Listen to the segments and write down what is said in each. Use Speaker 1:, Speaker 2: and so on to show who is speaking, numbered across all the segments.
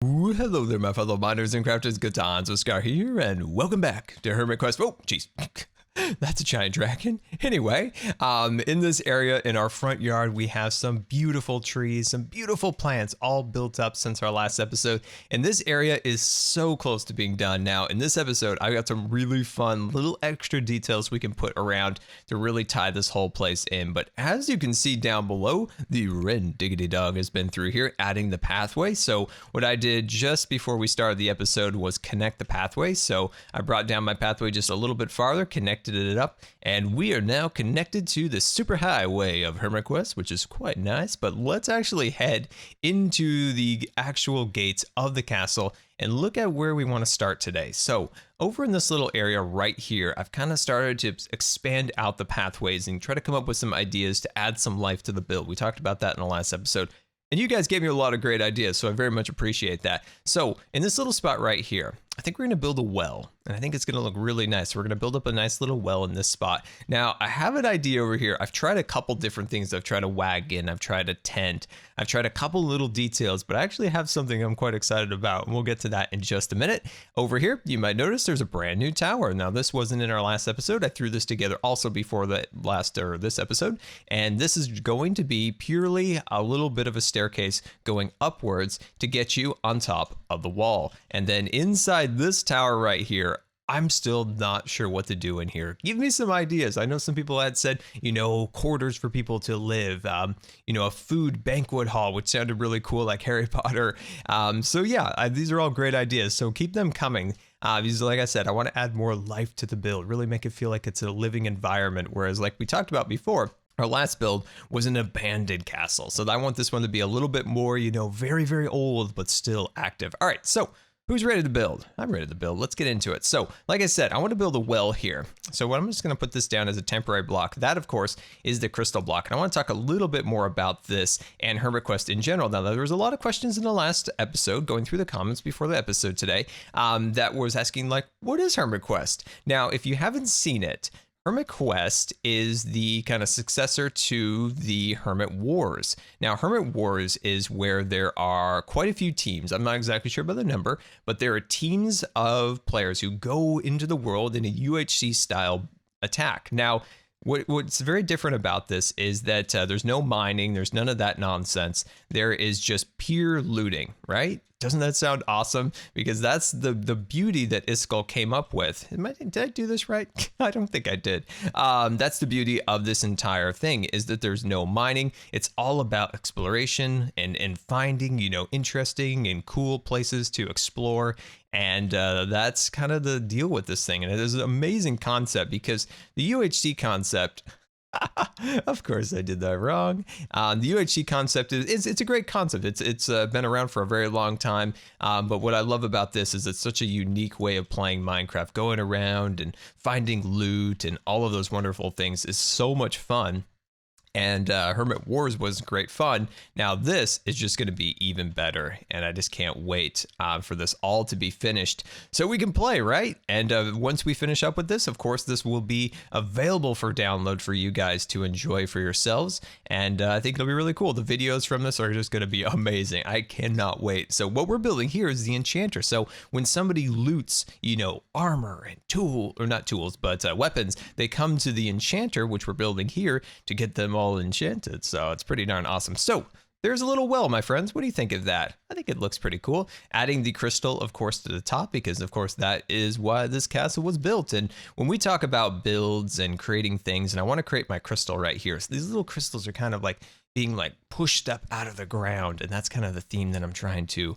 Speaker 1: Ooh, hello there, my fellow miners and crafters. Good times with Scar here, and welcome back to Hermit Quest. Oh, jeez. That's a giant dragon. Anyway, in this area in our front yard, we have some beautiful trees, some beautiful plants, all built up since our last episode. And this area is so close to being done. Now, in this episode, I got some really fun little extra details we can put around to really tie this whole place in. But as you can see down below, the Ren Diggity Dog has been through here, adding the pathway. So what I did just before we started the episode was connect the pathway. So I brought down my pathway just a little bit farther, connected it up, and we are now connected to the super highway of Hermit Quest, which is quite nice. But let's actually head into the actual gates of the castle and look at where we want to start today. So over in this little area right here, I've kind of started to expand out the pathways and try to come up with some ideas to add some life to the build. We talked about that in the last episode, and you guys gave me a lot of great ideas, so I very much appreciate that. So in this little spot right here, I think we're going to build a well, and I think it's going to look really nice. We're going to build up a nice little well in this spot. Now, I have an idea over here. I've tried a couple different things. I've tried a wagon. I've tried a tent. I've tried a couple little details, but I actually have something I'm quite excited about, and we'll get to that in just a minute. Over here, you might notice there's a brand new tower. Now, this wasn't in our last episode. I threw this together also before this episode, and this is going to be purely a little bit of a staircase going upwards to get you on top of the wall. And then inside this tower right here, I'm still not sure what to do in here. Give me some ideas. I know some people had said, quarters for people to live, a food banquet hall, which sounded really cool, like Harry Potter. So yeah, these are all great ideas. So keep them coming. Because like I said, I want to add more life to the build, really make it feel like it's a living environment. Whereas like we talked about before, our last build was an abandoned castle. So I want this one to be a little bit more, very, very old, but still active. All right, so who's ready to build? I'm ready to build. Let's get into it. So, like I said, I want to build a well here. So I'm just going to put this down as a temporary block. That, of course, is the crystal block. And I want to talk a little bit more about this and Hermit Quest in general. Now, there was a lot of questions in the last episode, going through the comments before the episode today, that was asking, like, what is Hermit Quest? Now, if you haven't seen it, Hermit Quest is the kind of successor to the Hermit Wars. Now, Hermit Wars is where there are quite a few teams. I'm not exactly sure about the number, but there are teams of players who go into the world in a UHC style attack. Now, what's very different about this is that there's no mining, there's none of that nonsense. There is just pure looting, right? Doesn't that sound awesome? Because that's the beauty that Iskall came up with. Did I do this right? I don't think I did. That's the beauty of this entire thing, is that there's no mining. It's all about exploration and finding, interesting and cool places to explore. And that's kind of the deal with this thing. And it is an amazing concept, because the UHC concept, of course I did that wrong. The UHC concept it's a great concept. It's been around for a very long time. But what I love about this is it's such a unique way of playing Minecraft. Going around and finding loot and all of those wonderful things is so much fun. And Hermit Wars was great fun. Now this is just going to be even better, and I just can't wait for this all to be finished so we can play, right? And once we finish up with this, of course, this will be available for download for you guys to enjoy for yourselves, and I think it'll be really cool. The videos from this are just going to be amazing. I cannot wait. So what we're building here is the enchanter. So when somebody loots, armor and weapons, they come to the enchanter, which we're building here, to get them all enchanted. So it's pretty darn awesome. So there's a little well, my friends. What do you think of that? I think it looks pretty cool. Adding the crystal, of course, to the top, because of course that is why this castle was built. And when we talk about builds and creating things, and I want to create my crystal right here. So these little crystals are kind of like being like pushed up out of the ground. And that's kind of the theme that I'm trying to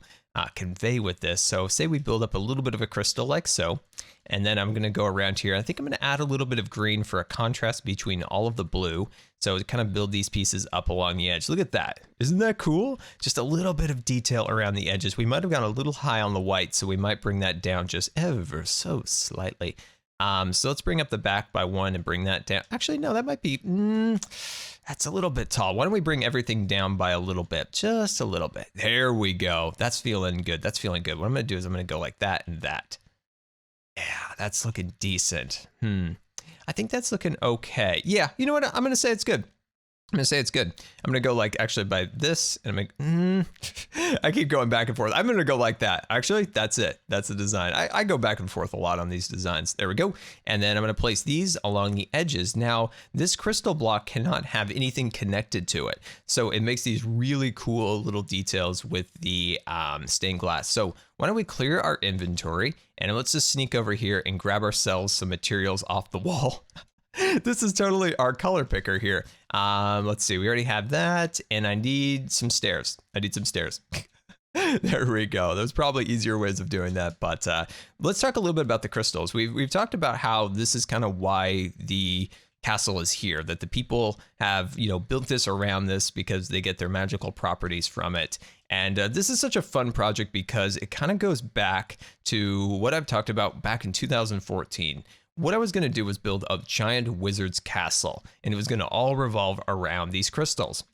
Speaker 1: convey with this. So say we build up a little bit of a crystal like so, and then I'm going to go around here. I think I'm going to add a little bit of green for a contrast between all of the blue. So to kind of build these pieces up along the edge. Look at that. Isn't that cool? Just a little bit of detail around the edges. We might have gone a little high on the white, so we might bring that down just ever so slightly. So let's bring up the back by 1 and bring that down. Actually, no, that might be, that's a little bit tall. Why don't we bring everything down by a little bit, just a little bit. There we go. That's feeling good. That's feeling good. What I'm going to do is I'm going to go like that and that. Yeah, that's looking decent. I think that's looking okay. Yeah, you know what? I'm going to say it's good. I'm gonna say it's good. I'm gonna go like actually by this, and I'm like, I keep going back and forth. I'm gonna go like that. Actually, that's it. That's the design. I go back and forth a lot on these designs. There we go. And then I'm gonna place these along the edges. Now, this crystal block cannot have anything connected to it, so it makes these really cool little details with the stained glass. So why don't we clear our inventory, and let's just sneak over here and grab ourselves some materials off the wall. This is totally our color picker here. Let's see, we already have that, and I need some stairs. There we go. There's probably easier ways of doing that, but let's talk a little bit about the crystals. We've talked about how this is kind of why the castle is here, that the people have, built this around this because they get their magical properties from it. And this is such a fun project because it kind of goes back to what I've talked about back in 2014. What I was going to do was build a giant wizard's castle, and it was going to all revolve around these crystals.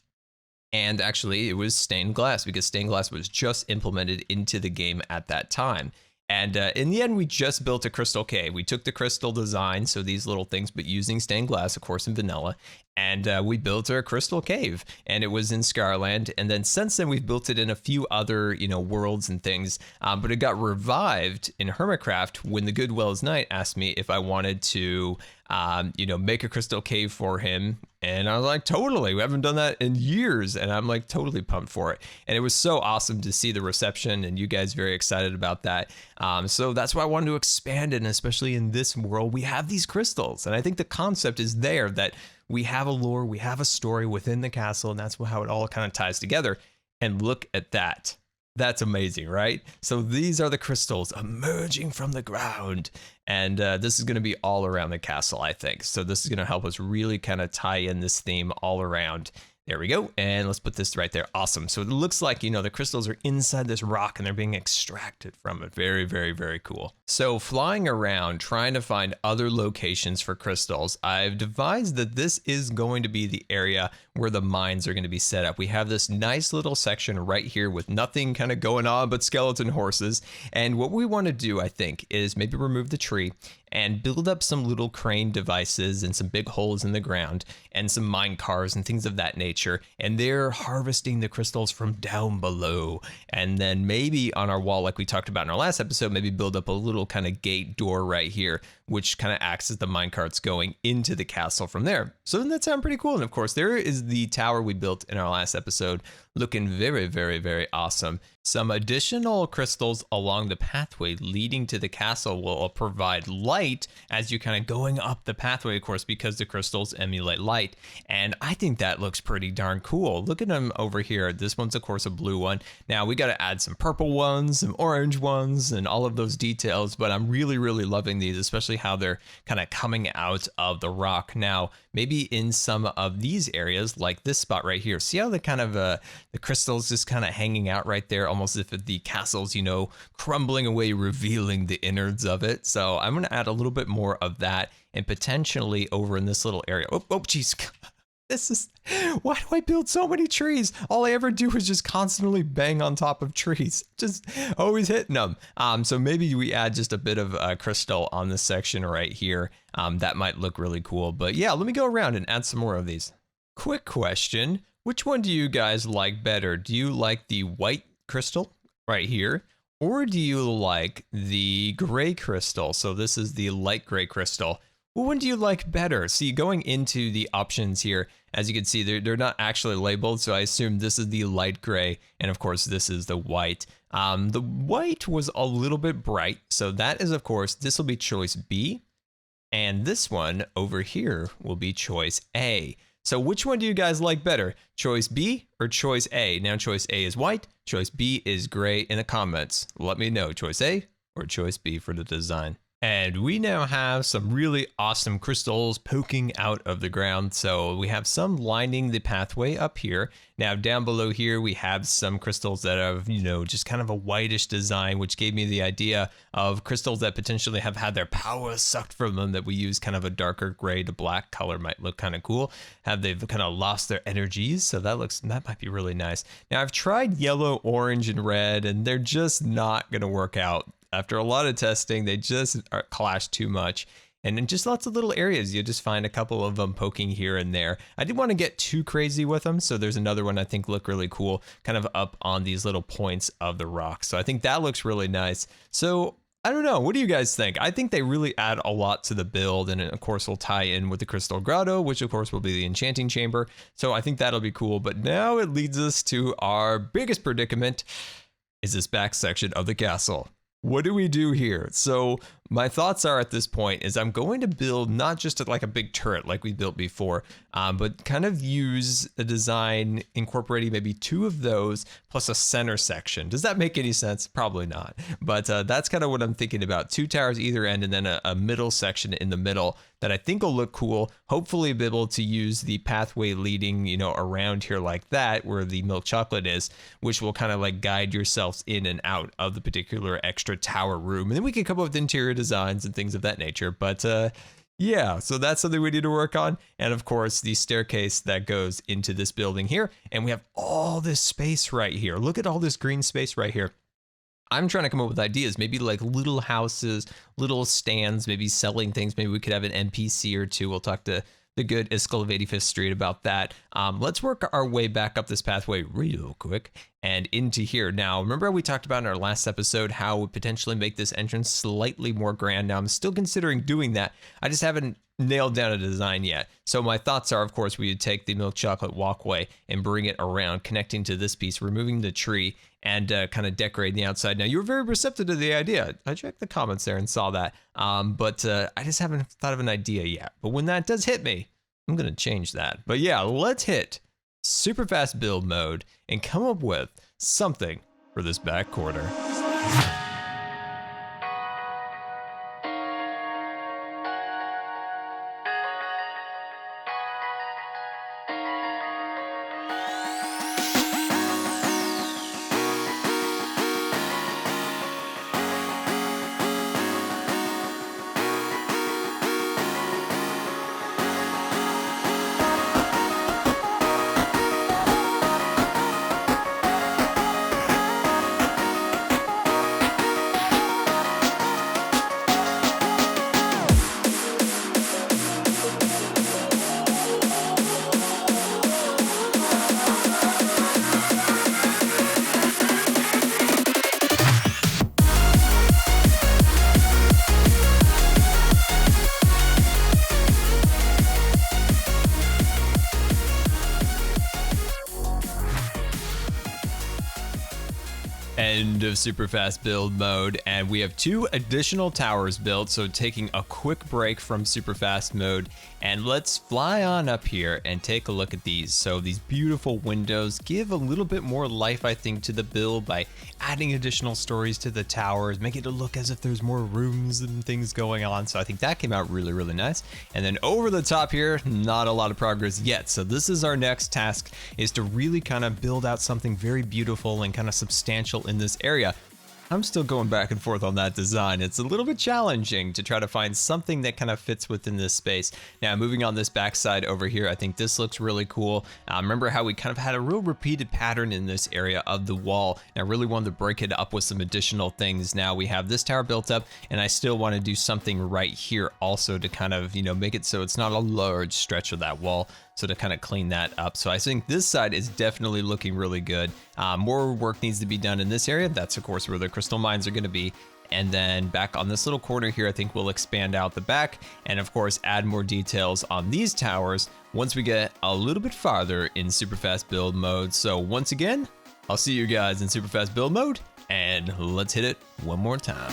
Speaker 1: And actually, it was stained glass because stained glass was just implemented into the game at that time. And in the end, we just built a crystal cave. We took the crystal design, so these little things, but using stained glass, of course, in vanilla. And we built our crystal cave, and it was in Scarland. And then since then, we've built it in a few other, worlds and things. But it got revived in Hermitcraft when the Goodwell's Knight asked me if I wanted to, make a crystal cave for him. And I was like, totally. We haven't done that in years. And I'm like totally pumped for it. And it was so awesome to see the reception and you guys very excited about that. So that's why I wanted to expand it. And especially in this world, we have these crystals. And I think the concept is there that we have a lore, we have a story within the castle. And that's how it all kind of ties together. And look at that. That's amazing, right? So these are the crystals emerging from the ground. And this is going to be all around the castle, I think. So this is going to help us really kind of tie in this theme all around. There we go. And let's put this right there. Awesome. So it looks like, the crystals are inside this rock and they're being extracted from it. Very, very, very cool. So flying around, trying to find other locations for crystals, I've devised that this is going to be the area where the mines are going to be set up. We have this nice little section right here with nothing kind of going on but skeleton horses. And what we want to do, I think, is maybe remove the tree and build up some little crane devices and some big holes in the ground and some mine cars and things of that nature. And they're harvesting the crystals from down below. And then maybe on our wall, like we talked about in our last episode, maybe build up a little kind of gate door right here, which kind of acts as the mine carts going into the castle from there. So doesn't that sound pretty cool? And of course, there is the tower we built in our last episode, looking very, very, very awesome. Some additional crystals along the pathway leading to the castle will provide light as you're kind of going up the pathway, of course, because the crystals emulate light. And I think that looks pretty darn cool. Look at them over here. This one's, of course, a blue one. Now we got to add some purple ones, some orange ones, and all of those details. But I'm really, really loving these, especially how they're kind of coming out of the rock. Now, maybe in some of these areas, like this spot right here, see how the kind of the crystals just kind of hanging out right there, almost as if the castle's, crumbling away, revealing the innards of it. So I'm going to add a little bit more of that and potentially over in this little area. Oh, geez. Why do I build so many trees? All I ever do is just constantly bang on top of trees, just always hitting them. So maybe we add just a bit of crystal on this section right here. That might look really cool. But yeah, let me go around and add some more of these. Quick question. Which one do you guys like better? Do you like the white crystal right here? Or do you like the gray crystal? So this is the light gray crystal. What one do you like better? See, going into the options here, as you can see, they're not actually labeled. So I assume this is the light gray. And of course, this is the white. The white was a little bit bright. So that is, of course, this will be choice B. And this one over here will be choice A. So which one do you guys like better? Choice B or choice A? Now choice A is white, choice B is gray. In the comments, let me know, choice A or choice B for the design. And we now have some really awesome crystals poking out of the ground. So we have some lining the pathway up here. Now down below here, we have some crystals that have, just kind of a whitish design, which gave me the idea of crystals that potentially have had their power sucked from them, that we use kind of a darker gray to black color might look kind of cool. They've kind of lost their energies. So that might be really nice. Now I've tried yellow, orange, and red, and they're just not going to work out. After a lot of testing, they just clash too much. And in just lots of little areas, you'll just find a couple of them poking here and there. I didn't want to get too crazy with them, so there's another one I think look really cool, kind of up on these little points of the rock. So I think that looks really nice. So I don't know. What do you guys think? I think they really add a lot to the build, and it, of course, will tie in with the Crystal Grotto, which, of course, will be the enchanting chamber. So I think that'll be cool. But now it leads us to our biggest predicament, is this back section of the castle. What do we do here? So my thoughts are at this point is I'm going to build not just like a big turret like we built before, but kind of use a design incorporating maybe 2 of those plus a center section. Does that make any sense? Probably not. But that's kind of what I'm thinking about. 2 towers either end and then a middle section in the middle that I think will look cool. Hopefully be able to use the pathway leading, you know, around here like that where the milk chocolate is, which will kind of like guide yourselves in and out of the particular extra tower room. And then we can come up with interior designs and things of that nature. But yeah, so that's something we need to work on. And of course, the staircase that goes into this building here. And we have all this space right here. Look at all this green space right here. I'm trying to come up with ideas, maybe like little houses, little stands, maybe selling things. Maybe we could have an NPC or 2. We'll talk to the good Iskall of 85th Street about that. Let's work our way back up this pathway real quick and into here. Now, remember we talked about in our last episode how we potentially make this entrance slightly more grand. Now, I'm still considering doing that. I just haven't nailed down a design yet. So my thoughts are, of course, we would take the milk chocolate walkway and bring it around, connecting to this piece, removing the tree, and kind of decorating the outside. Now, you were very receptive to the idea. I checked the comments there and saw that. But I just haven't thought of an idea yet. But when that does hit me, I'm going to change that. But yeah, let's hit super fast build mode and come up with something for this back corner. End of super fast build mode, and we have 2 additional towers built, so taking a quick break from super fast mode, and let's fly on up here and take a look at these. So these beautiful windows give a little bit more life, I think, to the build by adding additional stories to the towers, make it look as if there's more rooms and things going on. So I think that came out really, really nice. And then over the top here, not a lot of progress yet. So this is our next task, is to really kind of build out something very beautiful and kind of substantial in this area. I'm still going back and forth on that design. It's a little bit challenging to try to find something that kind of fits within this space. Now, moving on this backside over here, I think this looks really cool. Remember how we kind of had a real repeated pattern in this area of the wall, and I really wanted to break it up with some additional things. Now we have this tower built up, and I still want to do something right here also to kind of, you know, make it so it's not a large stretch of that wall. So to kind of clean that up. So I think this side is definitely looking really good. More work needs to be done in this area. That's of course where the crystal mines are gonna be. And then back on this little corner here, I think we'll expand out the back and of course add more details on these towers once we get a little bit farther in super fast build mode. So once again, I'll see you guys in super fast build mode, and let's hit it one more time.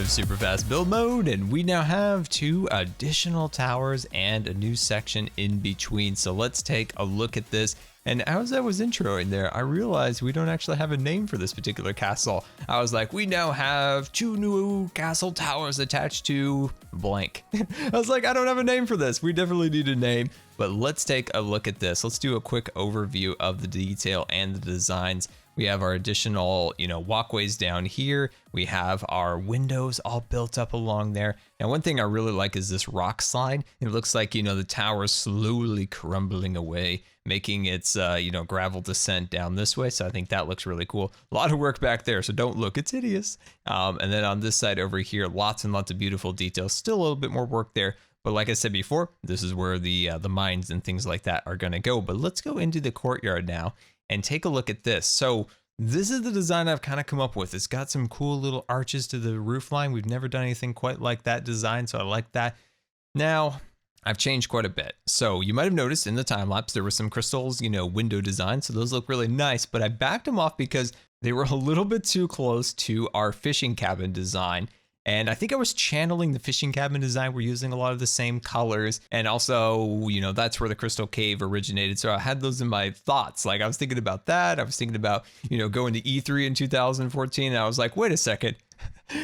Speaker 1: of super fast build mode, and we now have 2 additional towers and a new section in between. So let's take a look at this. And as I was introing there, I realized we don't actually have a name for this particular castle. I was like, we now have 2 new castle towers attached to blank. I was like, I don't have a name for this. We definitely need a name, but let's take a look at this. Let's do a quick overview of the detail and the designs. We have our additional, walkways down here. We have our windows all built up along there. Now, one thing I really like is this rock slide. It looks like, the tower is slowly crumbling away, making its, gravel descent down this way. So I think that looks really cool. A lot of work back there, so don't look, it's hideous. And then on this side over here, lots and lots of beautiful details. Still a little bit more work there. But like I said before, this is where the mines and things like that are gonna go. But let's go into the courtyard now and take a look at this. So this is the design I've kind of come up with. It's got some cool little arches to the roof line. We've never done anything quite like that design, so I like that. Now, I've changed quite a bit. So you might have noticed in the time lapse, there were some crystals, window design. So those look really nice, but I backed them off because they were a little bit too close to our fishing cabin design. And I think I was channeling the fishing cabin design. We're using a lot of the same colors. And also, that's where the crystal cave originated. So I had those in my thoughts. Like I was thinking about that. I was thinking about, going to E3 in 2014. And I was like, wait a second,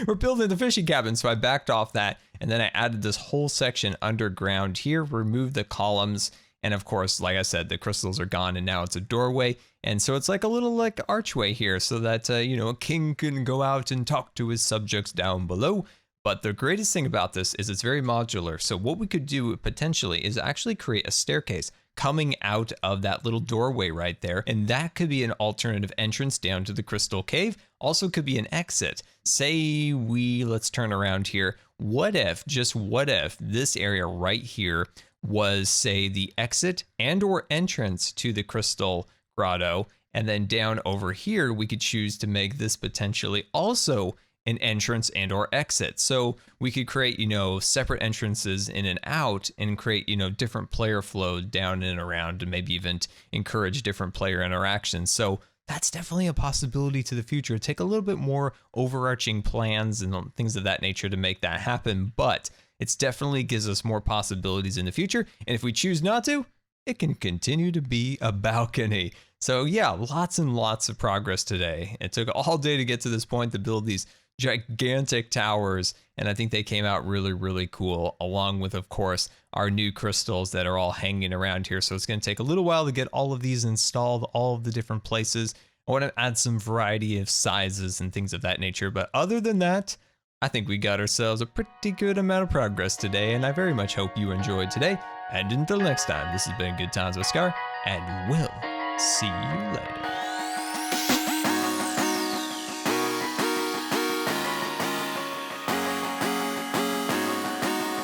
Speaker 1: we're building the fishing cabin. So I backed off that. And then I added this whole section underground here, removed the columns. And of course, like I said, the crystals are gone and now it's a doorway. And so it's like a little archway here so that, a king can go out and talk to his subjects down below. But the greatest thing about this is it's very modular. So what we could do potentially is actually create a staircase coming out of that little doorway right there. And that could be an alternative entrance down to the crystal cave. Also could be an exit. Say let's turn around here. What if, just what if this area right here was, say, the exit and or entrance to the crystal grotto, and then down over here we could choose to make this potentially also an entrance and or exit. So we could create, separate entrances in and out and create, different player flow down and around, and maybe even encourage different player interactions. So that's definitely a possibility to the future. Take a little bit more overarching plans and things of that nature to make that happen, but it definitely gives us more possibilities in the future. And if we choose not to, it can continue to be a balcony. So yeah, lots and lots of progress today. It took all day to get to this point to build these gigantic towers. And I think they came out really, really cool, along with, of course, our new crystals that are all hanging around here. So it's going to take a little while to get all of these installed, all of the different places. I want to add some variety of sizes and things of that nature. But other than that, I think we got ourselves a pretty good amount of progress today. And I very much hope you enjoyed today. And until next time, this has been Good Times with Scar, and we'll see you later.